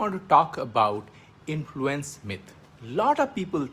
want to talk about influence myth. A lot of people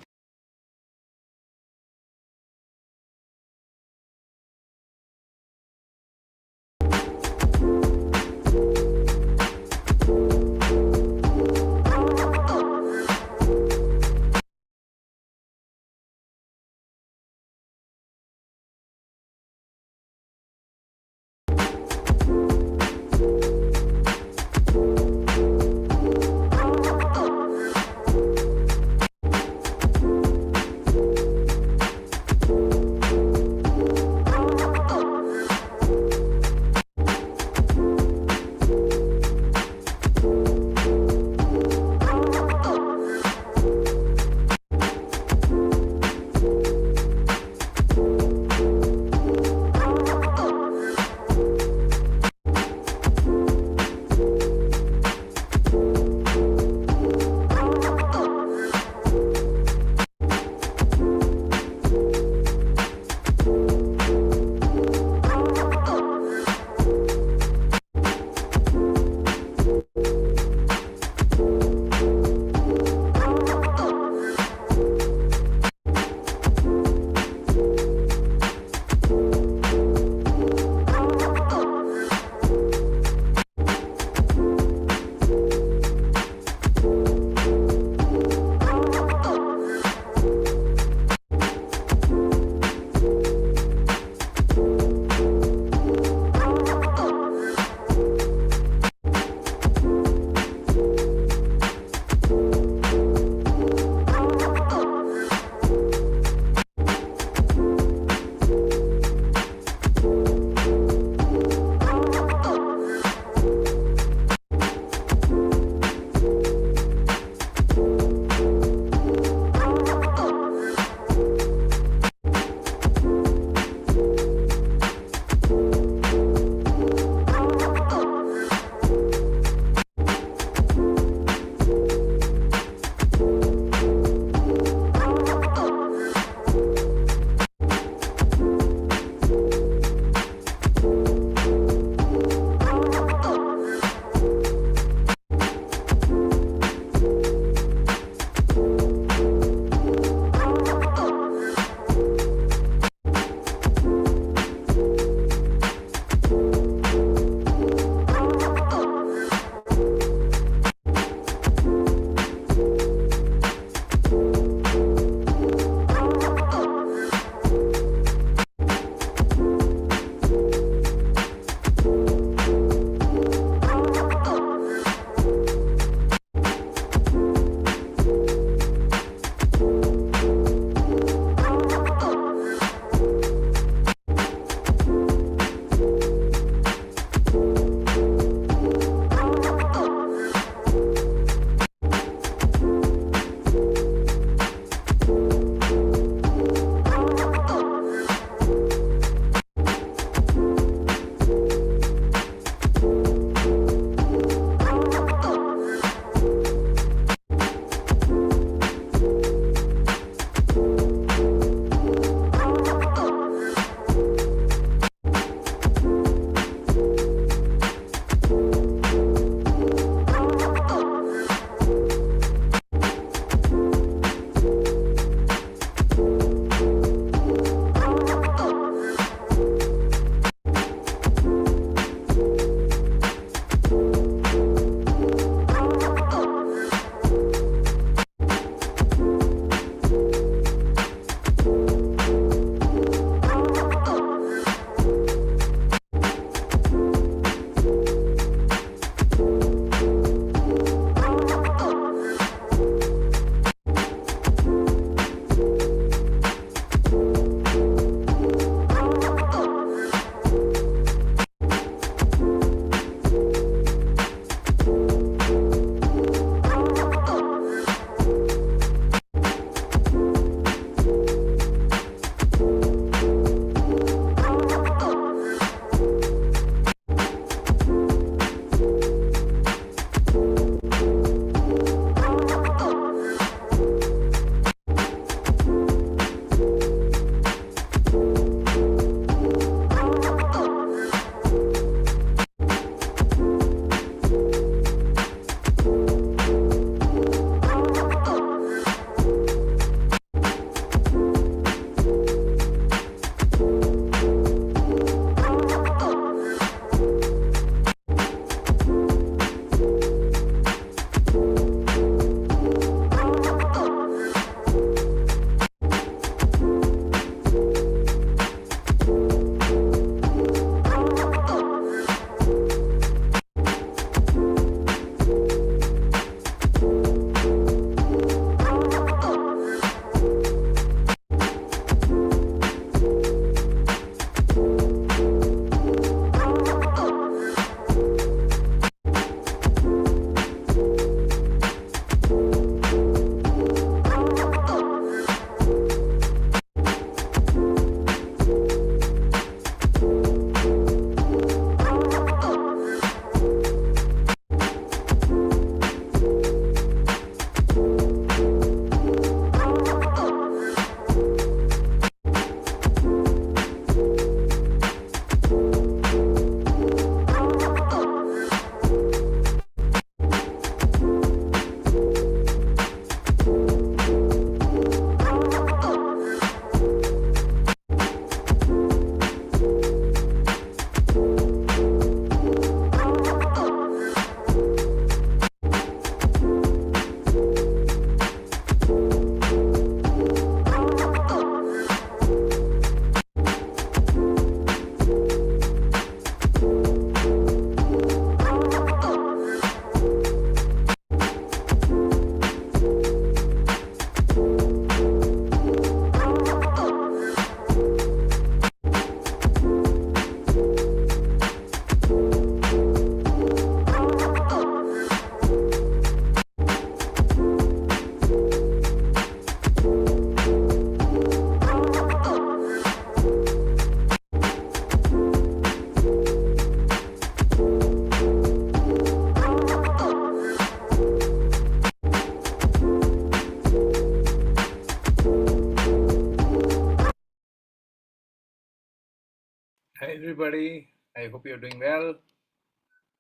everybody. I hope you're doing well.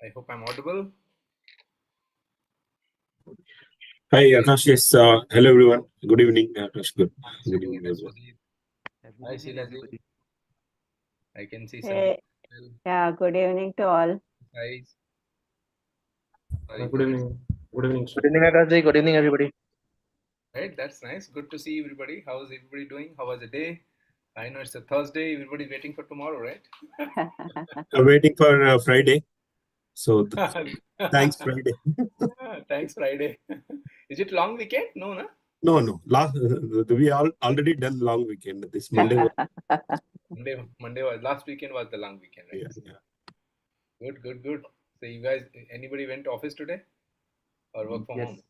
I hope I'm audible. Hi, Akash. Yes. Hello, everyone. Good evening, Akash. Good Good evening, evening, everyone. Sujit. Good Hi, evening, Sheila ji. everybody. I can see Sandeep Hey, as well. yeah, good evening to all. Guys, sorry, Good Yogesh. evening. Good evening, sir. Good evening, Akash. Good evening, everybody. Right, that's nice. Good to see everybody. How's everybody doing? How was the day? I know it's a Thursday. Everybody's waiting for tomorrow, right? I'm waiting for Friday. So thanks, Friday. Thanks, Friday. Is it long weekend? No, no. No. Last we all already done long weekend. This Monday. Monday was last weekend was the long weekend, right? Yeah. Good. So you guys, anybody went to office today or work from Yes, home?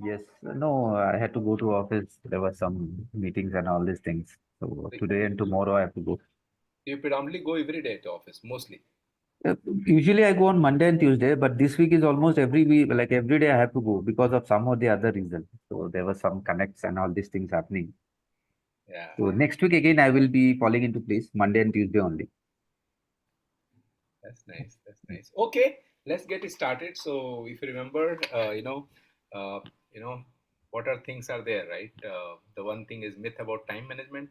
yes. No, I had to go to office. There were some meetings and all these things. So today and tomorrow I have to go. You predominantly go every day to office, mostly. Usually I go on Monday and Tuesday, but this week is almost every week, like every day I have to go because of some or the other reason. So there were some connects and all these things happening. Yeah. So next week again I will be falling into place Monday and Tuesday only. That's nice. Okay, let's get it started. So, if you remember, uh, you know, what are things are there, right? The one thing is myth about time management.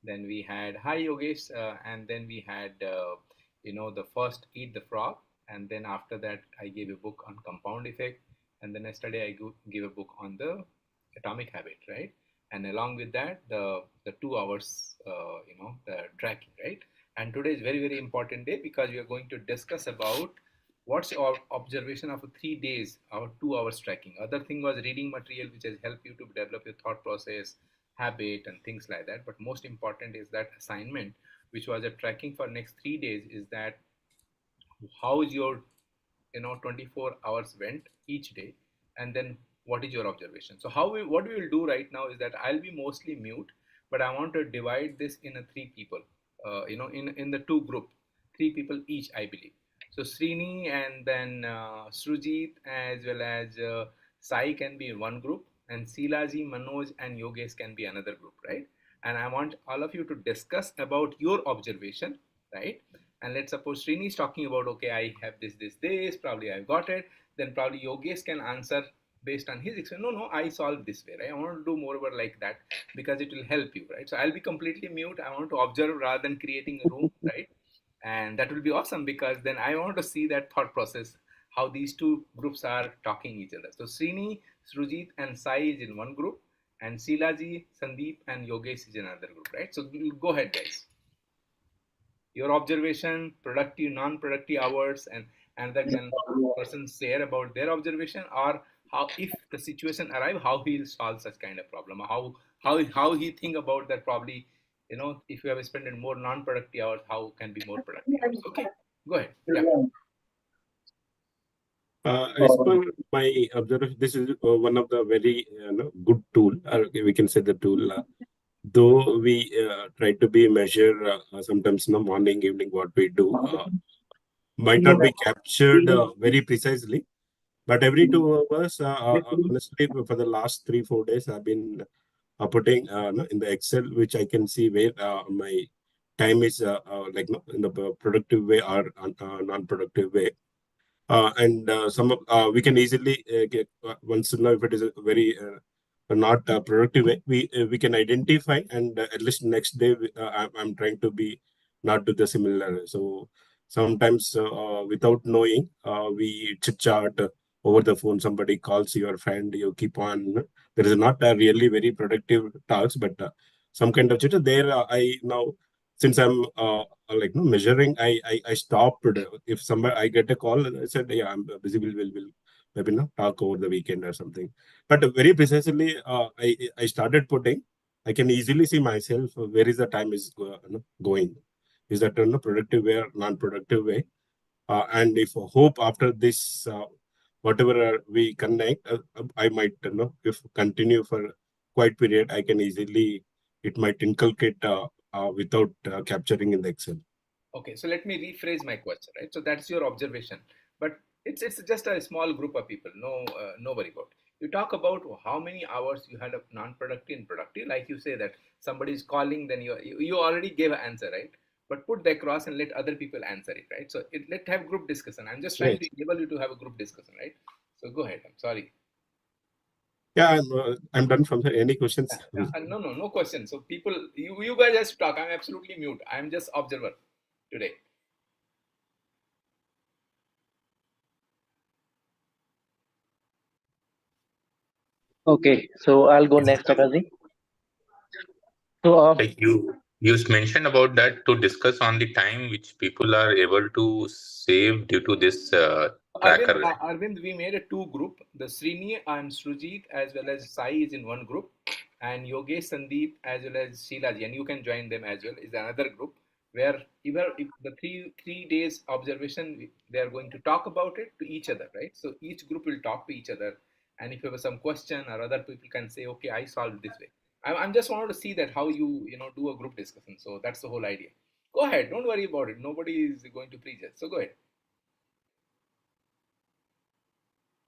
Then we had Hi Yogesh, and then we had, the first Eat the Frog, and then after that I gave a book on compound effect, and then yesterday gave a book on the atomic habit, right? And along with that, the 2 hours, the tracking, right? And today is very important day because we are going to discuss about what's our observation of 3 days, our 2 hours tracking. Other thing was reading material which has helped you to develop your thought process, habit, and things like that. But most important is that assignment, which was a tracking for next 3 days, is that how is your 24 hours went each day, and then what is your observation. So what we will do right now is that I'll be mostly mute, but I want to divide this in a three people, in the two group, three people each, I believe. So Srini and then Srujit as well as Sai can be in one group, and Silaji, Manoj, and Yogesh can be another group, right? And I want all of you to discuss about your observation, right? And let's suppose Srini is talking about, okay, I have this, probably I've got it. Then probably Yogesh can answer based on his experience. No, I solved this way, right? I want to do more about like that because it will help you, right? So I'll be completely mute. I want to observe rather than creating a room, right? And that will be awesome because then I want to see that thought process, how these two groups are talking each other. So Srini, Srujit, and Sai is in one group, and Silaji, Sandeep, and Yogesh is in another group, right? So go ahead, guys, your observation, productive, non-productive hours, and another can person share about their observation, or how, if the situation arrive, how he'll solve such kind of problem, how he think about that. Probably, if you have spent more non-productive hours, how can be more productive hours. Okay, go ahead. Yeah. As per my observation, this is one of the very good tool. We can say the tool. Though we try to be measure sometimes in the morning, evening, what we do might not be captured very precisely. But every 2 hours, honestly, for the last 3-4 days, I've been putting no, in the Excel, which I can see where my time is like no, in the productive way or non-productive way. And some we can easily get once to know if it is a very not productive way. We can identify, and at least next day I'm trying to be not do the similar. So sometimes without knowing, we chit chat over the phone. Somebody calls your friend, you keep on. There is not a really very productive task, but some kind of chit chat there. I now, since I'm like no, measuring, I stopped. If somebody I get a call, I said, yeah, I'm busy. Will maybe no talk over the weekend or something. But very precisely, I started putting. I can easily see myself where is the time is going. Is that in a productive way or non-productive way? And if hope after this, whatever we connect, I might if continue for quite period, I can easily it might inculcate without capturing in the Excel. Okay, so let me rephrase my question, right? So that's your observation, but it's just a small group of people. No worry about. You talk about how many hours you had of non-productive and productive. Like you say that somebody is calling, then you already gave an answer, right? but put that across and let other people answer it, right? So let's have group discussion. I'm just trying Right. to enable you to have a group discussion, right? So go ahead. I'm sorry. Yeah, I'm done from here. Any questions? No question. So people, you guys just talk. I'm absolutely mute. I'm just observer today. Okay, so I'll go next, Akazi. So, Like you mentioned about that to discuss on the time which people are able to save due to this tracker. Arvind, we made a two group. The Srini and Srujit as well as Sai is in one group, and Yogesh, Sandeep as well as Sheila ji, and you can join them as well, is another group where either if the three days observation they are going to talk about it to each other, right? So each group will talk to each other, and if you have some question or other people can say, okay, I solved this way. I'm just wanted to see that how you do a group discussion. So that's the whole idea. Go ahead, don't worry about it. Nobody is going to prejudge. So go ahead.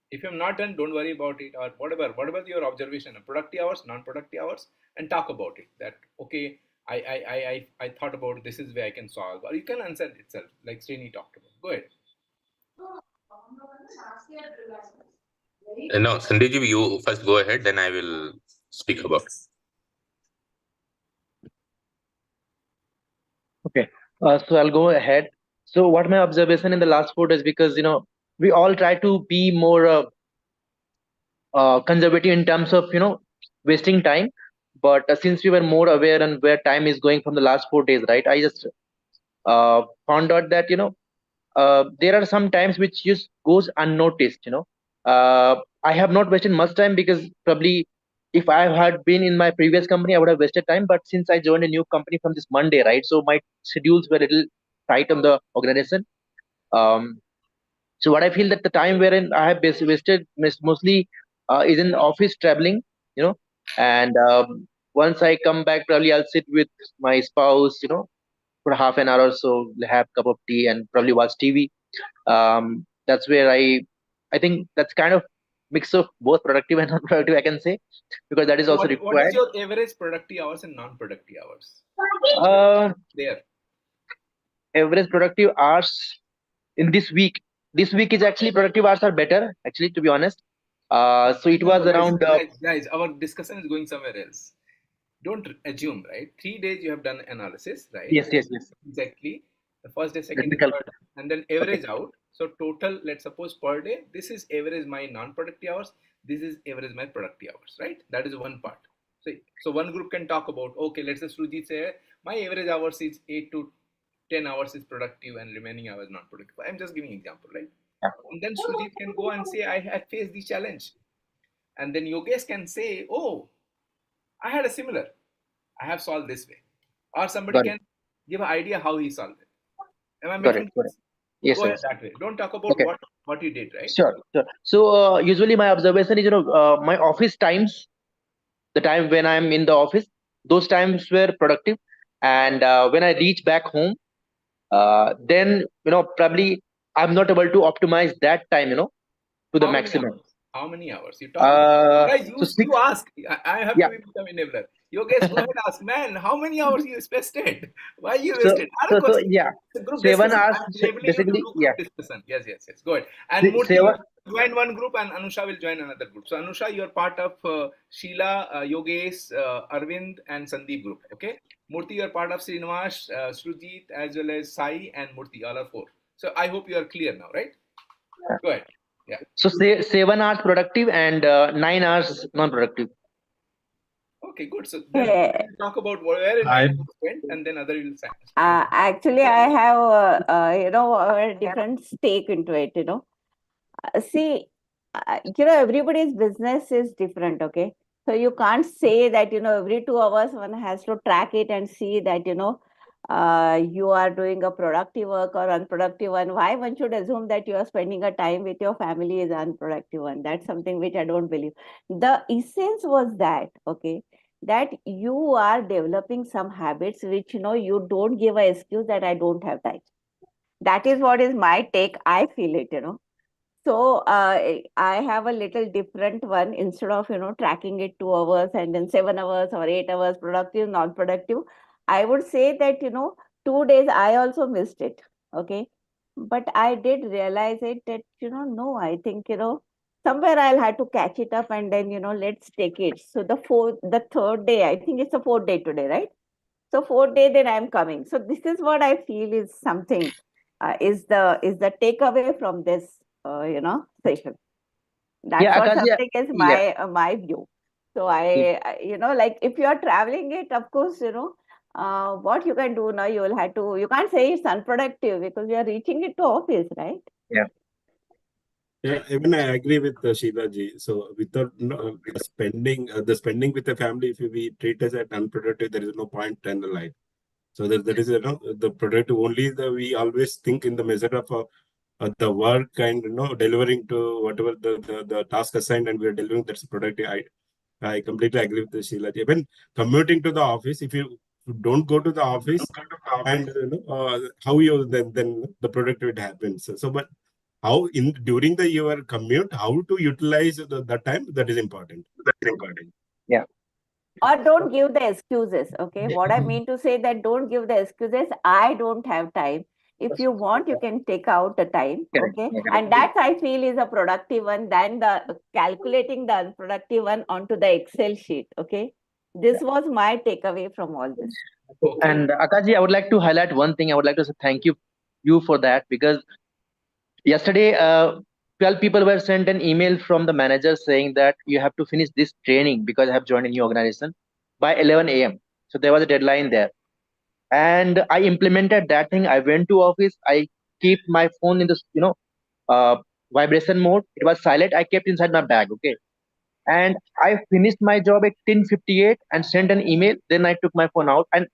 If you're not done, don't worry about it, or whatever your observation, productive hours, non-productive hours, and talk about it. That okay, I thought about this is where I can solve, or you can answer it itself, like Srini talked about. Go ahead. No, Sandeep, you first go ahead, then I will speak about it. okay, so I'll go ahead. So, what my observation in the last 4 days, because we all try to be more conservative in terms of wasting time, but since we were more aware and where time is going from the last 4 days, right? I just found out that there are some times which just goes unnoticed. I have not wasted much time because probably if I had been in my previous company, I would have wasted time. But since I joined a new company from this Monday, right? So my schedules were a little tight on the organization. So what I feel that the time wherein I have wasted mostly is in office traveling, and once I come back, probably I'll sit with my spouse, for half an hour or so, have a cup of tea and probably watch TV. That's where I think that's kind of mix of both productive and non-productive, I can say, because that is also What is required. your average productive hours and non-productive hours? There. Average productive hours in this week. This week is actually productive hours are better, actually, to be honest. So it was around. Guys, our discussion is going somewhere else. Don't assume, right? 3 days you have done analysis, right? Yes. Exactly. The first day, second day, third, and then average out. So total, let's suppose per day, this is average my non-productive hours. This is average my productive hours, right? That is one part. So one group can talk about, okay, let's say Srujit say my average hours is 8 to 10 hours is productive and remaining hours non-productive. I'm just giving example, right? And then Srujit can go and say, I had faced the challenge. And then Yogesh can say, oh, I had a similar. I have solved this way. Or somebody can give an idea how he solved it. Am I making sense? Yes, go ahead that way. Don't talk about what you did, right? Sure. So usually my observation is, my office times, the time when I'm in the office, those times were productive. And when I reach back home, then probably I'm not able to optimize that time, to the maximum. How many hours? You talk about guys, you ask. I have to become enabler. Yogesh, go ahead ask, man, how many hours you wasted? Why you wasted? So yeah, group 7 hours basically, discussion. Yes. Go ahead. And Murthy will join one group and Anusha will join another group. So Anusha, you are part of Sheila, Yogesh, Arvind and Sandeep group. Okay. Murthy, you are part of Srinivas, Srujit as well as Sai and Murthy, all are 4. So I hope you are clear now, right? Go ahead. Yeah. So say 7 hours productive and 9 hours non-productive. Okay, good. So then we'll talk about where I spent, and then other will say. Actually, I have a different stake into it. See, everybody's business is different. Okay, so you can't say that every 2 hours one has to track it and see that you are doing a productive work or unproductive one. Why one should assume that you are spending a time with your family is unproductive one? That's something which I don't believe. The essence was that, okay, that you are developing some habits which you don't give an excuse that I don't have time. That is what is my take. I feel it. So I have a little different one. Instead of tracking it 2 hours and then 7 hours or 8 hours productive, non-productive, I would say that 2 days I also missed it. Okay. But I did realize it that, no, I think, somewhere I'll have to catch it up and then, let's take it. So the third day, I think it's the fourth day today, right? So fourth day, then I'm coming. So this is what I feel is something, is the takeaway from this, session. That's Yeah, what Akash, something is yeah. my view. So like if you are traveling it, of course, what you can do now, you can't say it's unproductive because you are reaching it to office, right? Yeah, even I agree with Sheila ji. So without the spending with the family, if we treat as unproductive, there is no point in the life. So there is the productive only we always think in the measure of the work and delivering to whatever the task assigned and we are delivering. That's productive. I completely agree with Sheila ji. Even commuting to the office, if you don't go to the office, and how you then the productivity happens. So but how during your commute, how to utilize the time, that is important. Yeah. Or don't give the excuses. Okay, what I mean to say that don't give the excuses. I don't have time. If you want, you can take out the time. Correct. Okay, Yeah, and that I feel is a productive one than the calculating the unproductive one onto the Excel sheet. Okay, this was my takeaway from all this. Okay. And Akash ji, I would like to highlight one thing. I would like to say thank you for that, because yesterday 12 people were sent an email from the manager saying that you have to finish this training because I have joined a new organization by 11 a.m. So there was a deadline there, and I implemented that thing. I went to office. I keep my phone in the vibration mode. It was silent. I kept inside my bag. Okay, and I finished my job at 10:58 and sent an email. Then I took my phone out, and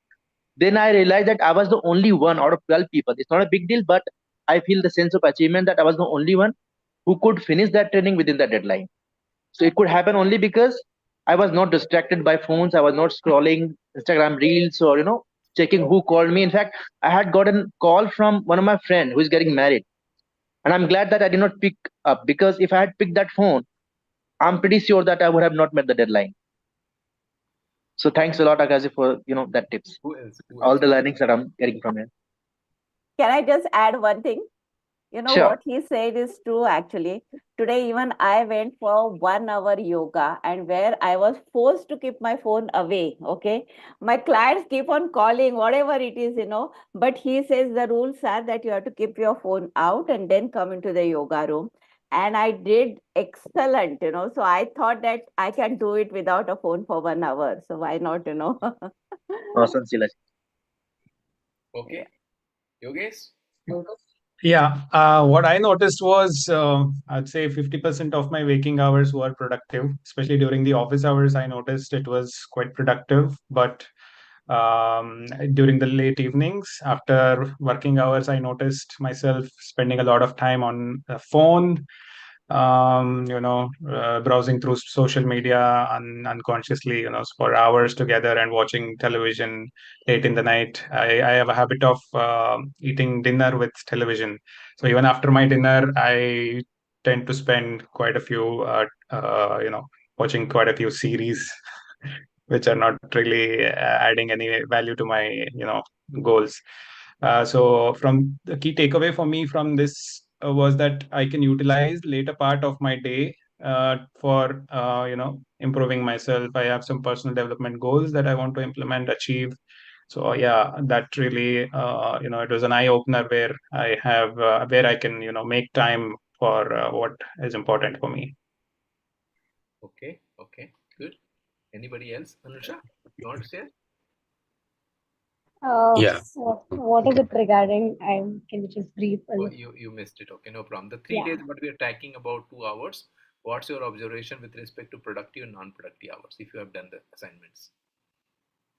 then I realized that I was the only one out of 12 people. It's not a big deal, but I feel the sense of achievement that I was the only one who could finish that training within the deadline. So it could happen only because I was not distracted by phones. I was not scrolling Instagram reels or checking who called me. In fact, I had gotten a call from one of my friends who is getting married, and I'm glad that I did not pick up, because if I had picked that phone, I'm pretty sure that I would have not met the deadline. So thanks a lot, Akashi, for that tips. Who else? All the learnings that I'm getting from it. Can I just add one thing? Sure. What he said is true actually. Today, even I went for 1 hour yoga, and where I was forced to keep my phone away. Okay. My clients keep on calling, whatever it is, but he says the rules are that you have to keep your phone out and then come into the yoga room. And I did excellent, So I thought that I can do it without a phone for 1 hour. So why not, Awesome, Sheila. Okay. Yogesh? Yeah, what I noticed was I'd say 50% of my waking hours were productive, especially during the office hours. I noticed it was quite productive, but during the late evenings after working hours, I noticed myself spending a lot of time on the phone, browsing through social media unconsciously, for hours together and watching television late in the night. I have a habit of eating dinner with television. So even after my dinner, I tend to spend quite a few, watching quite a few series, which are not really adding any value to my, goals. So from the key takeaway for me from this was that I can utilize later part of my day for improving myself. I have some personal development goals that I want to implement, achieve. So yeah, that really it was an eye opener where I can make time for what is important for me. Okay. Good. Anybody else? Anusha, you want to say? Yeah. So what is it regarding? Can you just brief a Oh, little? you missed it. Okay, no problem. The 3 Yeah. days, but we are tracking about 2 hours. What's your observation with respect to productive and non-productive hours if you have done the assignments?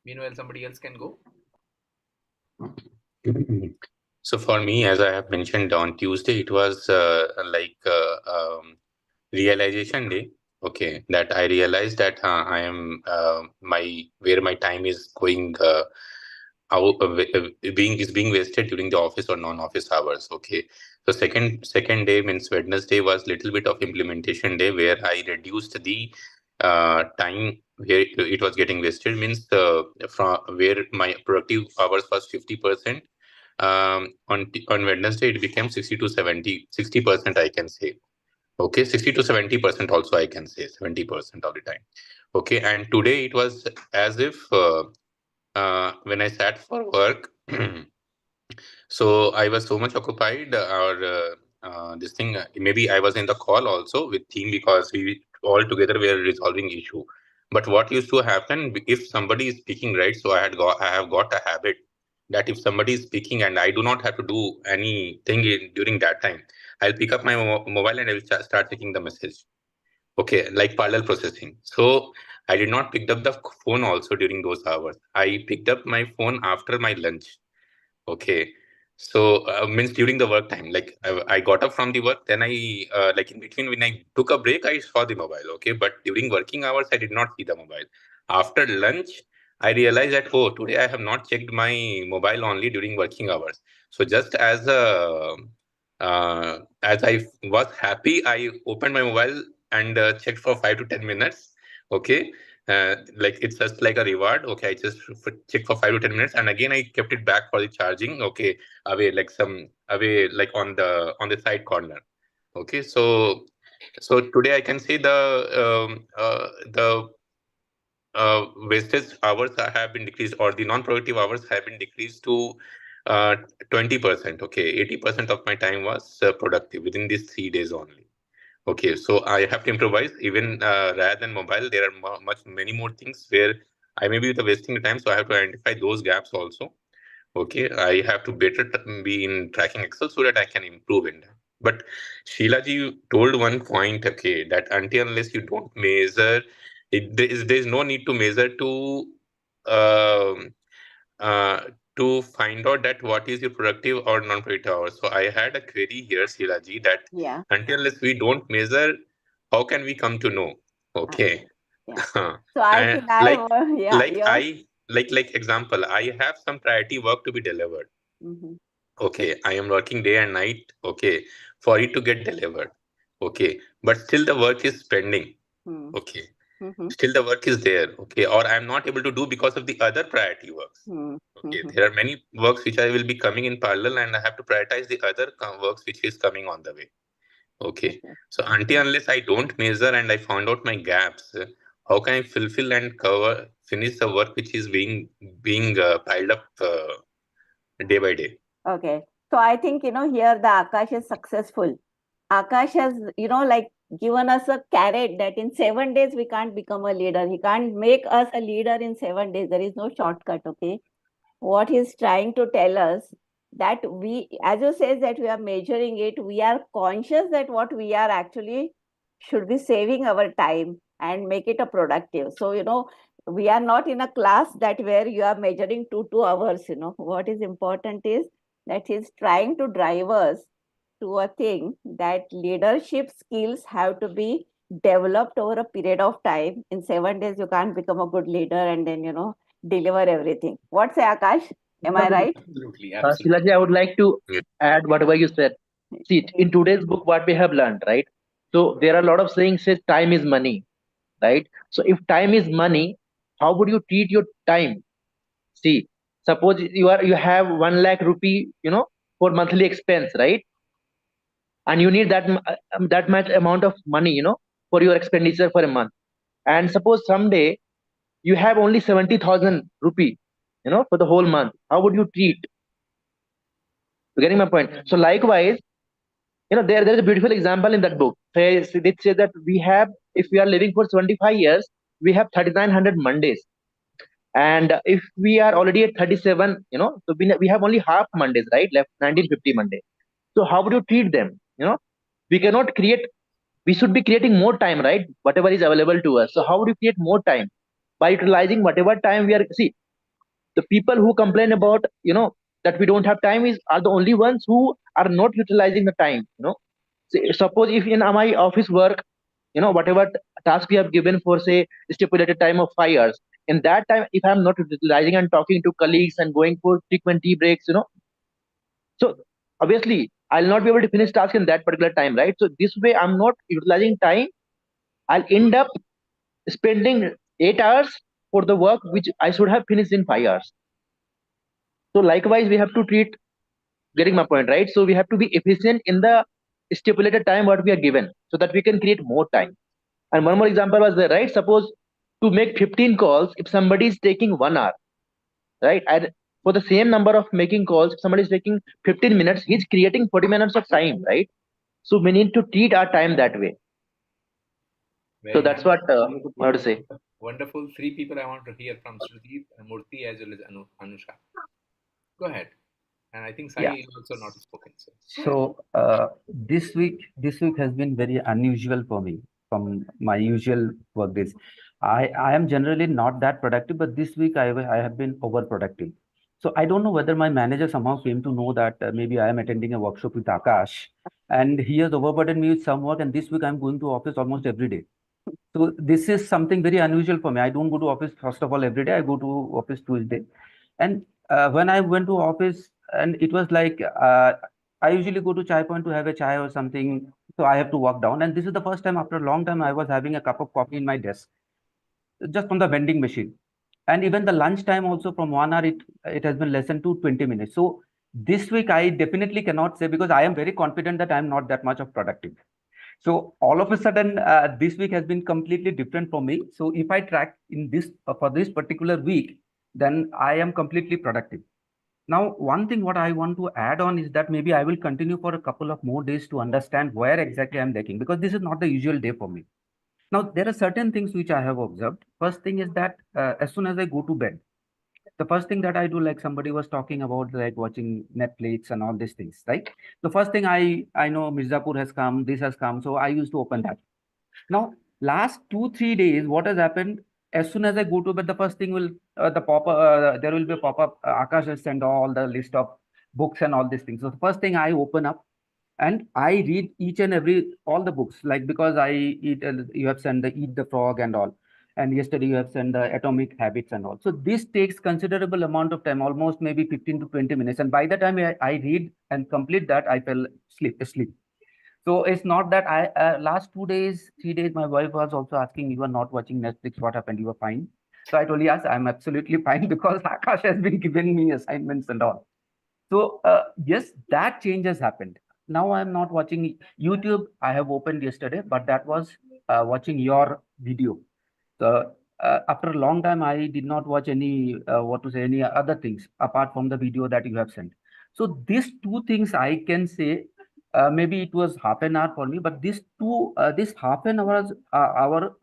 Meanwhile, somebody else can go. So for me, as I have mentioned on Tuesday, it was realization day. Okay, that I realized that I am where my time is going being wasted during the office or non-office hours. Okay, so second day means Wednesday was little bit of implementation day where I reduced the time where it was getting wasted means from where my productive hours was 50%. On Wednesday it became 60 to 60% I can say. Okay, 60 to 70% also I can say, 70% of the time. Okay, and today it was as if when I sat for work, so I was so much occupied, this thing. Maybe I was in the call also with team because we all together were resolving issue. But what used to happen if somebody is speaking, right? So I have got a habit that if somebody is speaking and I do not have to do anything during that time, I'll pick up my mobile and I will start checking the message. Okay, like parallel processing. So I did not pick up the phone also during those hours. I picked up my phone after my lunch. Okay. So means during the work time, like I got up from the work, then I like in between when I took a break, I saw the mobile. Okay, but during working hours, I did not see the mobile. After lunch, I realized that today I have not checked my mobile only during working hours. So just as I was happy, I opened my mobile and checked for 5 to 10 minutes. Okay, like it's just like a reward. Okay, I just check for 5 to 10 minutes, and again I kept it back for the charging. Okay, away like on the side corner. Okay, so today I can say the wastage hours have been decreased, or the non-productive hours have been decreased to 20%. Okay, 80% of my time was productive within these 3 days only. Okay, so I have to improvise. Even rather than mobile, there are many more things where I may be wasting the time. So I have to identify those gaps also. Okay, I have to better be in tracking Excel so that I can improve in that. But Sheila ji, you told one point, okay, that until unless you don't measure, there's no need to measure um, uh, to find out that what is your productive or non-productive hours. So I had a query here, Sheila ji, that Yeah. until unless we don't measure, how can we come to know? Okay. Yeah. So I think Like example, I have some priority work to be delivered. Mhm. Okay, I am working day and night. Okay, for it to get delivered. Okay, but still the work is pending. Hmm. Okay, Mhm. still the work is there. Okay, or I'm not able to do because of the other priority works. Hmm. Okay, Mhm. there are many works which I will be coming in parallel, and I have to prioritize the other works which is coming on the way. Okay, so until unless I don't measure and I found out my gaps, how can I fulfill and finish the work which is being piled up day by day? Okay. So I think, here the Akash is successful. Akash has, like given us a carrot that in 7 days we can't become a leader. He can't make us a leader in 7 days. There is no shortcut. Okay. What he's trying to tell us that we, as you says, that we are measuring it, we are conscious that what we are actually should be saving our time and make it a productive. So, we are not in a class that where you are measuring 2 hours. What is important is that he's trying to drive us to a thing that leadership skills have to be developed over a period of time. In 7 days, you can't become a good leader and then, deliver everything. What say, Akash? Am I right? Absolutely, Shilaji, I would like to add whatever you said. See, in today's book, what we have learned, right? So there are a lot of sayings says time is money, right? So if time is money, how would you treat your time? See, suppose you have 1 lakh rupee, for monthly expense, right? And you need that much amount of money, for your expenditure for a month. And suppose someday you have only 70,000 rupee, for the whole month. How would you treat? You getting my point? So likewise, there's a beautiful example in that book. It says that if we are living for 25 years, we have 3,900 Mondays. And if we are already at 37, so we have only half Mondays, right? Left 1950 Monday. So how would you treat them? We cannot create, we should be creating more time, right? Whatever is available to us. So how would you create more time? By utilizing whatever time we are, see, the people who complain about, that we don't have time are the only ones who are not utilizing the time, suppose if in my office work, whatever task we have given for say stipulated time of 5 hours, in that time if I'm not utilizing and talking to colleagues and going for frequent tea breaks, so obviously I'll not be able to finish task in that particular time, right? So this way I'm not utilizing time. I'll end up spending 8 hours for the work which I should have finished in 5 hours. So likewise, we have to treat, getting my point, right? So we have to be efficient in the stipulated time what we are given so that we can create more time. And one more example was there, right? Suppose to make 15 calls, if somebody is taking 1 hour, right? And for the same number of making calls, if somebody is taking 15 minutes, he's creating 40 minutes of time, right? So we need to treat our time that way. Very So that's nice. what I would say. Wonderful. 3 people I want to hear from: Sudeep, Murthy, as well as Anusha. Go ahead. And I think Sai Yeah. is also not spoken. So So this week has been very unusual for me from my usual work days. I am generally not that productive, but this week I have been overproductive. So I don't know whether my manager somehow came to know that maybe I am attending a workshop with Akash, and he has overburdened me with some work, and this week I'm going to office almost every day. So this is something very unusual for me. I don't go to office first of all every day. I go to office Tuesday, and when I went to office, and it was like I usually go to chai point to have a chai or something. So I have to walk down, and this is the first time after a long time I was having a cup of coffee in my desk, just from the vending machine. And even the lunch time also from 1 hour, it has been less than 20 minutes. So this week I definitely cannot say, because I am very confident that I am not that much of productive. So all of a sudden, this week has been completely different for me. So if I track in this for this particular week, then I am completely productive. Now, one thing what I want to add on is that maybe I will continue for a couple of more days to understand where exactly I'm lacking, because this is not the usual day for me. Now, there are certain things which I have observed. First thing is that as soon as I go to bed, the first thing that I do, like somebody was talking about, like watching Netflix and all these things, right? The first thing I know Mirzapur has come, this has come, so I used to open that. Now, last 2-3 days, what has happened? As soon as I go to bed, the first thing will the pop up. There will be a pop up. Akash has sent all the list of books and all these things. So the first thing I open up and I read each and every all the books, like because I eat. You have sent the Eat the Frog and all, and yesterday you have sent the Atomic Habits and all. So this takes considerable amount of time, almost maybe 15 to 20 minutes. And by the time I read and complete that, I fell asleep. So it's not that I last 2 days, 3 days, my wife was also asking, you are not watching Netflix, what happened? You were fine. So I told her, yes, I'm absolutely fine, because Akash has been giving me assignments and all. So yes, that change has happened. Now I'm not watching YouTube. I have opened yesterday, but that was watching your video. So after a long time, I did not watch any any other things apart from the video that you have sent. So these two things I can say. Maybe it was half an hour for me, but this half an hour hour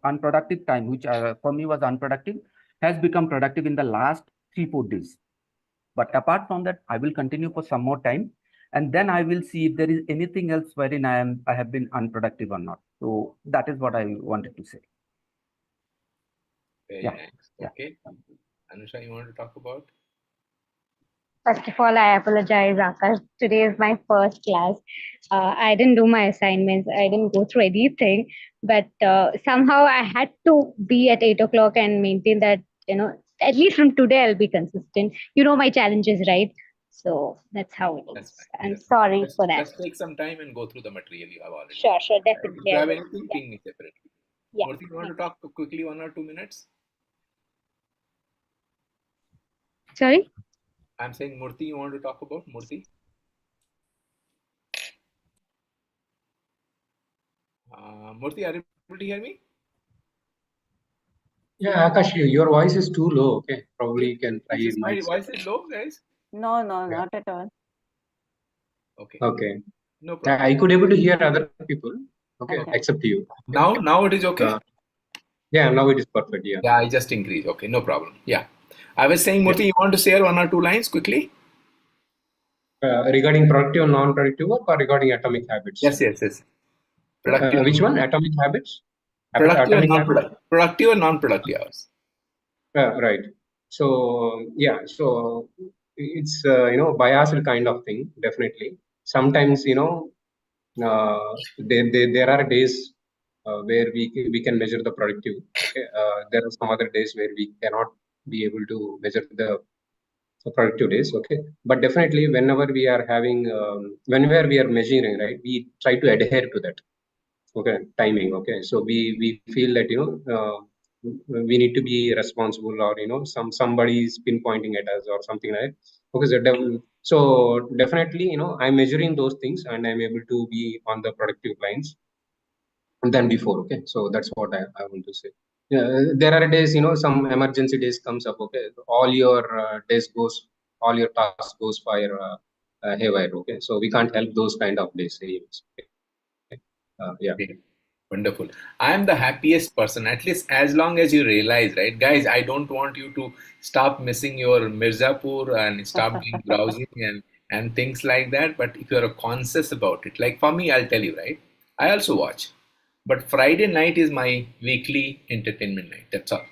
unproductive time, which for me was unproductive, has become productive in the last 3-4 days. But apart from that, I will continue for some more time, and then I will see if there is anything else wherein I have been unproductive or not. So that is what I wanted to say. very Yeah. nice. Yeah. Okay. Anusha, you want to talk about? First of all, I apologize, Akash. Today is my first class. I didn't do my assignments. I didn't go through anything, but somehow I had to be at 8 o'clock and maintain that. At least from today, I'll be consistent. You know my challenges, right? So that's how it That's is. fine. I'm sorry Let's, for that. let's take some time and go through the material you have already. Sure, If definitely. you I have will. anything, Yeah. ping me separately. Yeah. Murthy, you want to talk quickly 1 or 2 minutes? Sorry? I'm saying Murthy, you want to talk about Murthy? Murthy, are you able to hear me? Yeah, Akash, your voice is too low. Okay, probably you can try your My mic. voice is low, guys. No, Yeah. not at all. Okay. Okay. No problem. I could able to hear other people. Okay, Okay. except you. Now it is okay. Yeah, now it is perfect. Yeah. Yeah, I just increased. Okay, no problem. Yeah. I was saying, Murthy, you want to share 1 or 2 lines quickly? Regarding productive and non-productive work, or regarding atomic habits? Yes. Productive. Which one? Atomic habits? Productive and Atomic habits? productive and non-productive hours. Right. So yeah, so it's biased kind of thing. Definitely. Sometimes there are days where we can measure the productive. Okay. There are some other days where we cannot be able to measure the productive days. Okay. But definitely, whenever we are having whenever we are measuring, right, we try to adhere to that. okay, timing. Okay, so we feel that we need to be responsible, or somebody is pinpointing at us or something like that. Okay, so definitely I'm measuring those things and I'm able to be on the productive lines than before. Okay, so that's what I want to say. There are days, some emergency days comes up. Okay, all your all your tasks goes fire haywire. Okay, so we can't help those kind of days. Anyways. Okay. Yeah. Okay. Wonderful. I am the happiest person, at least as long as you realize, right? Guys, I don't want you to stop missing your Mirzapur and stop doing browsing and things like that. But if you're conscious about it, like for me, I'll tell you, right? I also watch. But Friday night is my weekly entertainment night. That's all.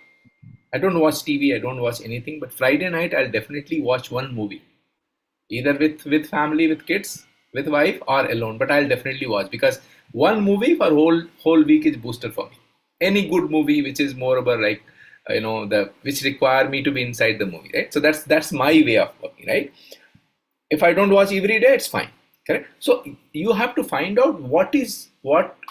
I don't watch TV, I don't watch anything, but Friday night I'll definitely watch one movie, either with family, with kids, with wife, or alone. But I'll definitely watch because one movie for whole week is booster for me. Any good movie which is more about like the which require me to be inside the movie, right? So that's my way of working, right? If I don't watch every day, it's fine. Correct. So you have to find out what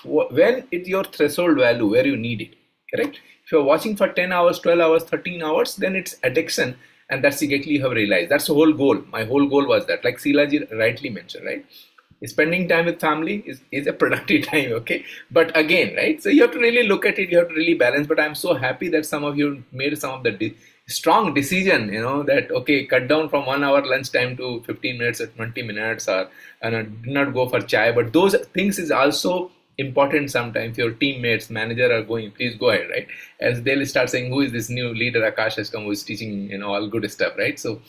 when is your threshold value where you need it. Correct. If you're watching for 10 hours, 12 hours, 13 hours, then it's addiction, and that's exactly you have realized. That's the whole goal. My whole goal was that, like Silaji rightly mentioned, right? Spending time with family is a productive time, okay? But again, right? So you have to really look at it, you have to really balance. But I'm so happy that some of you made some of the strong decision, that okay, cut down from 1 hour lunchtime to 15 minutes or 20 minutes, or do not go for chai. But those things is also important sometimes. Your teammates, manager are going, please go ahead, right? As they'll start saying, who is this new leader Akash has come, who is teaching, all good stuff, right? So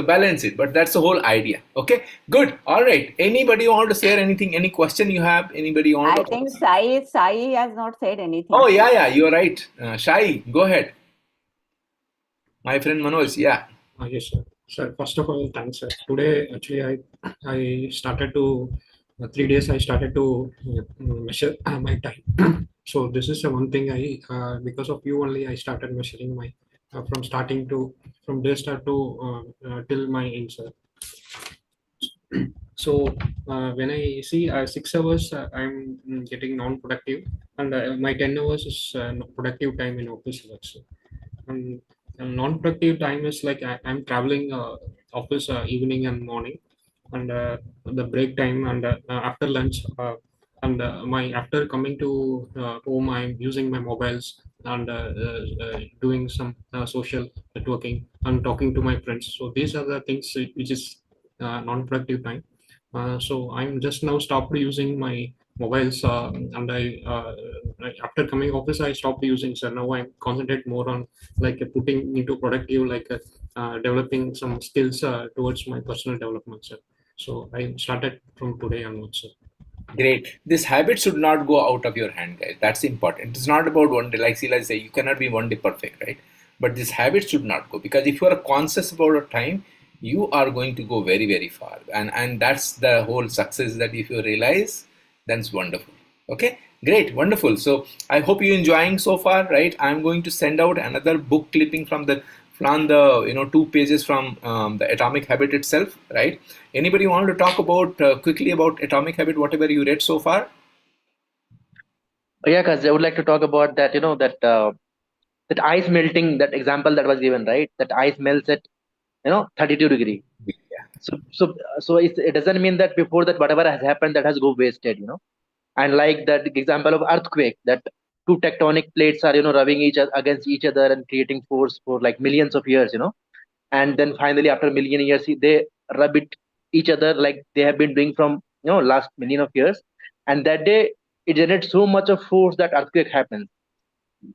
balance it, but that's the whole idea. Okay, good. All right. Anybody want to share anything? Any question you have? Anybody want I to? think Sai has not said anything. Oh yeah, you're right. Shai, go ahead. My friend Manoj, yeah. Yes, sir. Sir, first of all, thanks, sir. Today, actually, I started to 3 days. I started to measure my time. So this is the one thing because of you only, I started measuring my from day start to till my end, sir. So when I see 6 hours, I'm getting non-productive, and my 10 hours is productive time in office work. So, and non-productive time is like I'm traveling office evening and morning, and the break time, and after lunch, and my after coming to home, I'm using my mobiles and doing some social networking and talking to my friends. So these are the things which is non-productive time. So I'm just now stopped using my mobiles, and after coming office I stopped using. So now I concentrate more on like putting into productive, like developing some skills towards my personal development, sir. So I started from today onwards, sir. Great. This habit should not go out of your hand, guys. That's important. It's not about one day. Like Sila say, you cannot be one day perfect, right? But this habit should not go, because if you are conscious about your time, you are going to go very, very far. And that's the whole success, that if you realize, then it's wonderful. Okay, great, wonderful. So I hope you're enjoying so far, right? I'm going to send out another book clipping from the 2 pages from the Atomic Habit itself, right? Anybody want to talk about quickly about Atomic Habit, whatever you read so far? Yeah, because I would like to talk about that. That ice melting, that example that was given, right? That ice melts at 32 degree. Yeah. So it doesn't mean that before that whatever has happened, that has go wasted. And like that example of earthquake, that two tectonic plates are rubbing against each other and creating force for like millions of years. And then finally after a million years they rub each other like they have been doing from last million of years, and that day it generates so much of force that earthquake happens.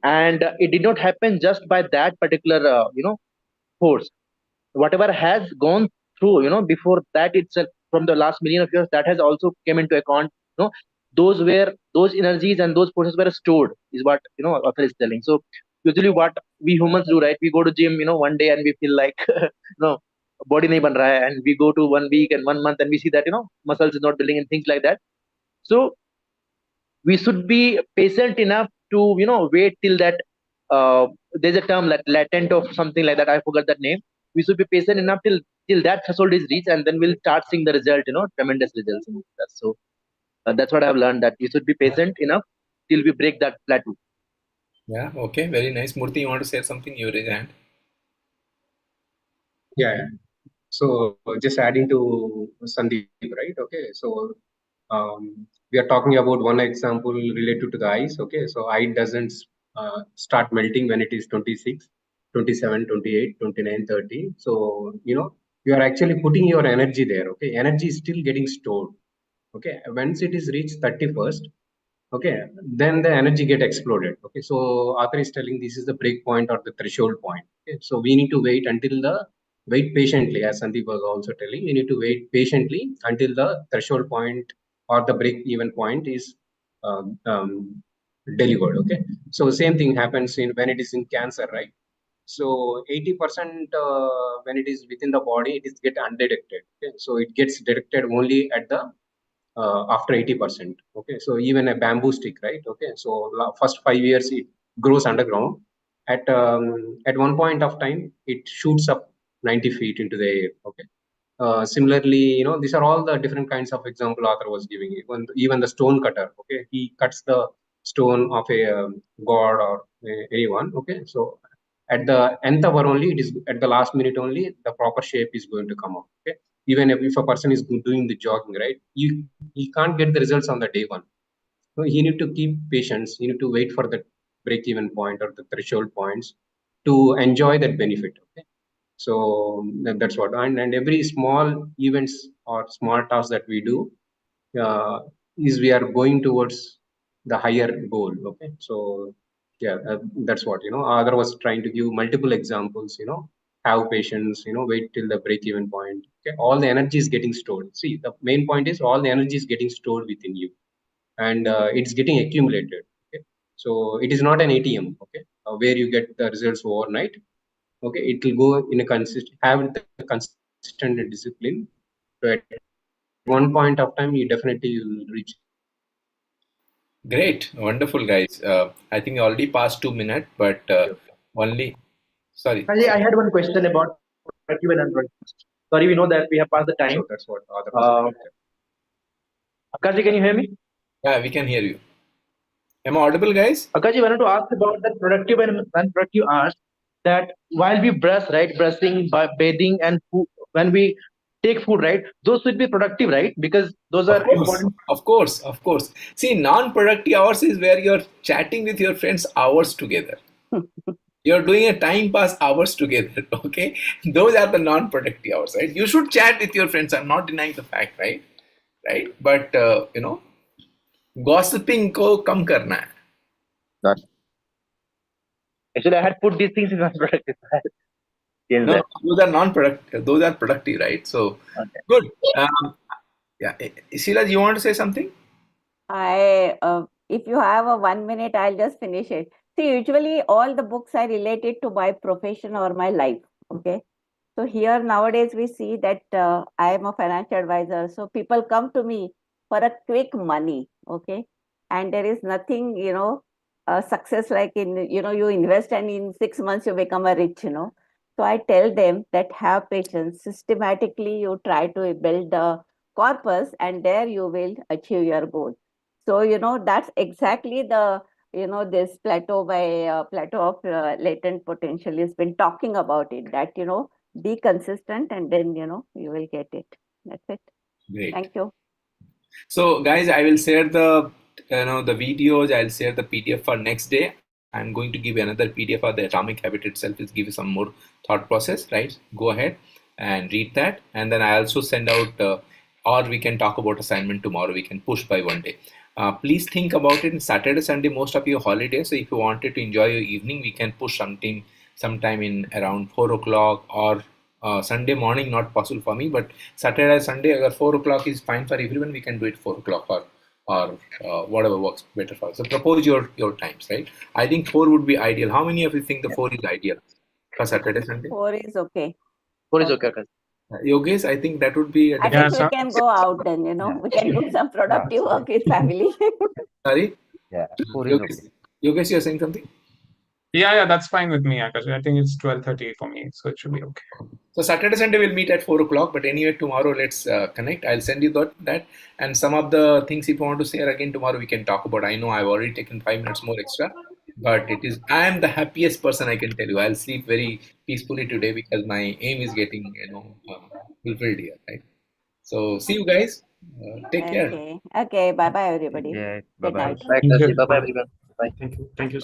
And it did not happen just by that particular force. Whatever has gone through before that itself, from the last million of years, that has also came into account. Those energies and those forces were stored, is what author is telling. So usually what we humans do, right? We go to gym one day and we feel like body nahi ban raha hai, and we go to 1 week and 1 month and we see that muscles is not building and things like that. So we should be patient enough to wait till that there's a term like latent of something like that, I forgot that name. We should be patient enough till that threshold is reached, and then we'll start seeing the result, tremendous results. So that's what I've learned, that you should be patient enough till we break that plateau. Yeah, okay, very nice. Murthy, you want to say something? You raise your hand. Yeah. So just adding to Sandeep, right? Okay. So we are talking about one example related to the ice. Okay. So ice doesn't start melting when it is 26, 27, 28, 29, 30. So, you are actually putting your energy there. Okay. Energy is still getting stored. Okay. Once it is reached 31st, okay, then the energy get exploded. Okay. So author is telling this is the break point or the threshold point. Okay. So we need to wait patiently, as Sandeep was also telling, you need to wait patiently until the threshold point or the break even point is delivered. Okay. So same thing happens when it is in cancer, right? So 80% when it is within the body, it is get undetected. Okay. So it gets detected only at the after 80%. Okay. So even a bamboo stick, right? Okay. So first 5 years it grows underground. At one point of time, it shoots up 90 feet into the air. Okay. Similarly, these are all the different kinds of example author was giving. Even the stone cutter. Okay. He cuts the stone of a god or anyone. Okay. So at the nth hour only, it is at the last minute only, the proper shape is going to come up. Okay. Even if a person is doing the jogging, right, he can't get the results on the day one. So he need to keep patience. You need to wait for the break even point or the threshold points to enjoy that benefit. Okay. So that's what, and every small events or small tasks that we do is we are going towards the higher goal. Okay. So yeah, that's what, other was trying to give multiple examples. Have patience, wait till the break even point. Okay. All the energy is getting stored. See, the main point is all the energy is getting stored within you, and it's getting accumulated. Okay. So it is not an ATM. Okay. Where you get the results overnight. Okay. It will go in a consistent discipline. So at one point of time, you definitely will reach. Great, wonderful, guys. I think we already passed 2 minutes, but only. Sorry. Sanjay, I had one question about productive and unproductive. Sorry, we know that we have passed the time. So that's what other was. Akashi, can you hear me? Yeah, we can hear you. Am I audible, guys? Akashi, I wanted to ask about the productive and unproductive hours. That while we brush, right, brushing, bathing, and food, when we take food, right, those should be productive, right? Because those are important. Of course. See, non-productive hours is where you're chatting with your friends hours together. You're doing a time pass hours together, okay? Those are the non-productive hours, right? You should chat with your friends. I'm not denying the fact, right? Right? But, gossiping ko kam karna hai. Actually, I had put these things in non-productive. No, those are non-productive. Those are productive, right? So, okay. Good. Yeah, Sheila, you want to say something? If you have a 1 minute, I'll just finish it. See, usually all the books are related to my profession or my life. Okay. So here nowadays we see that I am a financial advisor. So people come to me for a quick money. Okay. And there is nothing, success like you invest and in 6 months you become a rich, So I tell them that have patience. Systematically, you try to build the corpus and there you will achieve your goal. So, that's exactly the, this plateau by plateau of latent potential has been talking about it, that, be consistent and then, you will get it. That's it. Great. Thank you. So guys, I will share the videos. I'll share the PDF for next day. I'm going to give another PDF of the Atomic Habit itself. Is give you some more thought process, right? Go ahead and read that. And then I also send out, or we can talk about assignment tomorrow. We can push by one day. Please think about it. Saturday, Sunday, most of you holidays. So if you wanted to enjoy your evening, we can push sometime in around 4 o'clock or Sunday morning, not possible for me, but Saturday, Sunday, 4 o'clock is fine for everyone. We can do it 4 o'clock or whatever works better for us. So propose your times, right? I think 4 would be ideal. How many of you think the 4 is ideal for Saturday, Sunday? 4 is okay. 4 is okay. Yogesh, I think that would be. I think we can go out then, we can do some productive work with family. Sorry? Yeah, 4 is okay. Yogesh, you're saying something? Yeah, that's fine with me, Akash. I think it's 12:30 for me, so it should be okay. So Saturday, Sunday we'll meet at 4 o'clock. But anyway, tomorrow let's connect. I'll send you that and some of the things if you want to share again tomorrow we can talk about. I know I've already taken 5 minutes more extra, but I am the happiest person, I can tell you. I'll sleep very peacefully today because my aim is getting fulfilled here, right? So see you guys. Take care. Okay. Bye bye, everybody. Yeah, Good bye-bye. night. Right, Thank you. Bye bye everyone. Bye. Thank you.